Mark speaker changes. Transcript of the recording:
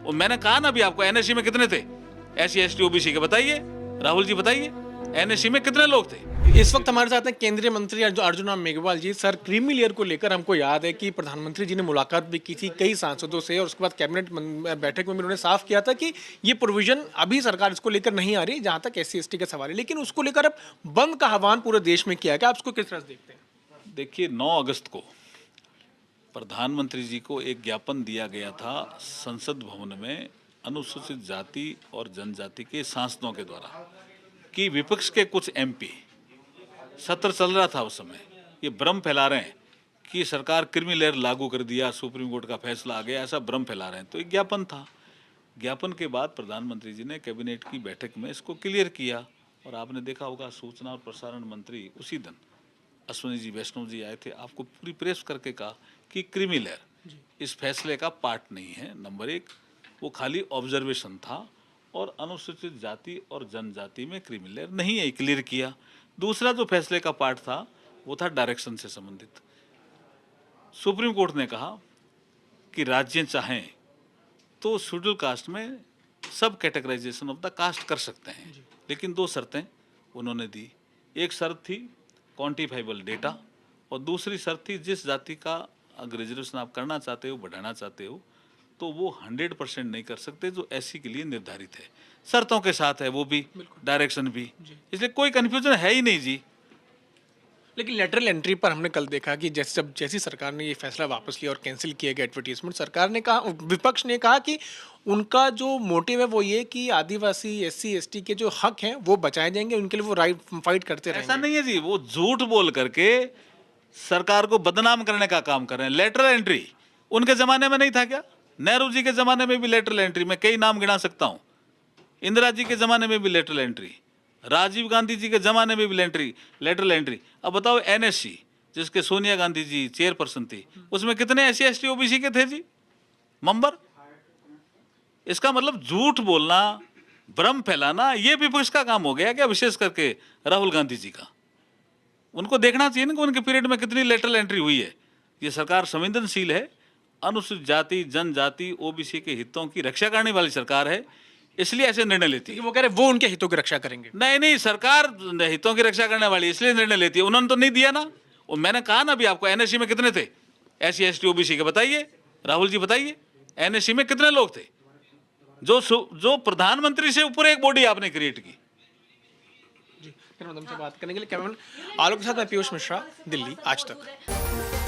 Speaker 1: और मैंने कहा ना अभी आपको, एनएससी में कितने थे SC ST OBC के, बताइए राहुल जी, बताइए एनएससी में कितने लोग थे।
Speaker 2: इस वक्त हमारे साथ हैं केंद्रीय मंत्री अर्जुन राम मेघवाल जी। सर, क्रीमी लेयर को लेकर हमको याद है कि प्रधानमंत्री जी ने मुलाकात भी की थी कई सांसदों से, और उसके बाद कैबिनेट बैठक में भी उन्होंने साफ किया था कि ये प्रोविजन अभी सरकार इसको लेकर नहीं आ रही जहां तक SC ST का सवाल है, लेकिन उसको लेकर अब बंद का आह्वान पूरे देश में किया गया। आप उसको किस तरह से देखते हैं?
Speaker 1: देखिए 9 अगस्त को प्रधानमंत्री जी को एक ज्ञापन दिया गया था संसद भवन में अनुसूचित जाति और जनजाति के सांसदों के द्वारा कि विपक्ष के कुछ MP, सत्र चल रहा था उस समय, ये भ्रम फैला रहे हैं कि सरकार क्रीमी लेयर लागू कर दिया, सुप्रीम कोर्ट का फैसला आ गया, ऐसा भ्रम फैला रहे हैं। तो एक ज्ञापन था। ज्ञापन के बाद प्रधानमंत्री जी ने कैबिनेट की बैठक में इसको क्लियर किया, और आपने देखा होगा सूचना और प्रसारण मंत्री उसी दिन अश्विनी जी वैष्णव जी आए थे, आपको पूरी प्रेस करके कहा कि क्रीमी लेयर इस फैसले का पार्ट नहीं है। नंबर 1, वो खाली ऑब्जर्वेशन था, और अनुसूचित जाति और जनजाति में क्रीमी लेयर नहीं है, क्लियर किया। दूसरा जो फैसले का पार्ट था वो था डायरेक्शन से संबंधित। सुप्रीम कोर्ट ने कहा कि राज्य चाहें तो शेड्यूल कास्ट में सब कैटेगराइजेशन ऑफ द कास्ट कर सकते हैं, लेकिन 2 शर्तें उन्होंने दी। एक शर्त थी क्वांटिफाइबल डेटा, और दूसरी शर्त थी जिस जाति का अगर रिजर्वेशन आप करना चाहते हो, बढ़ाना चाहते हो, तो वो 100% नहीं कर सकते जो SC के लिए निर्धारित है। शर्तों के साथ है वो भी, डायरेक्शन भी, इसलिए कोई कन्फ्यूजन है ही नहीं जी।
Speaker 2: लेकिन लेटरल एंट्री पर हमने कल देखा कि जैसी सरकार ने ये फैसला वापस लिया और कैंसिल किया गया एडवर्टीजमेंट, सरकार ने कहा, विपक्ष ने कहा कि उनका जो मोटिव है वो ये कि आदिवासी SC ST के जो हक हैं वो बचाए जाएंगे, उनके लिए वो राइट फाइट करते रहेंगे।
Speaker 1: ऐसा नहीं है जी, वो झूठ बोल करके सरकार को बदनाम करने का काम कर रहे हैं। लेटरल एंट्री उनके जमाने में नहीं था क्या? नेहरू जी के जमाने में भी लेटरल एंट्री, मैं कई नाम गिना सकता हूँ। इंदिरा जी के जमाने में भी लेटरल एंट्री, राजीव गांधी जी के जमाने में भी लेटरल एंट्री। अब बताओ NSC जिसके सोनिया गांधी जी चेयरपर्सन थी, उसमें कितने SC ST OBC के थे जी मेंबर? इसका मतलब झूठ बोलना, भ्रम फैलाना, ये विपक्ष का काम हो गया क्या? विशेष करके राहुल गांधी जी का। उनको देखना चाहिए ना कि उनके पीरियड में कितनी लेटरल एंट्री हुई है। ये सरकार संवेदनशील है, अनुसूचित जाति जनजाति OBC के हितों की रक्षा करने वाली सरकार है, इसलिए ऐसे निर्णय लेती है।
Speaker 2: वो कह रहे वो उनके हितों की रक्षा करेंगे।
Speaker 1: नहीं, सरकार हितों की रक्षा करने वाली इसलिए निर्णय लेती है। उन्होंने तो नहीं दिया ना। और मैंने कहा ना अभी आपको, NSC में कितने थे SC ST OBC के, बताइए राहुल जी, बताइए NSC में कितने लोग थे? जो प्रधानमंत्री से ऊपर एक बॉडी आपने क्रिएट की।
Speaker 2: जी, फिर हम से बात करने के लिए कैमरा आलोक के साथ मैं पीयूष मिश्रा, दिल्ली आज तक।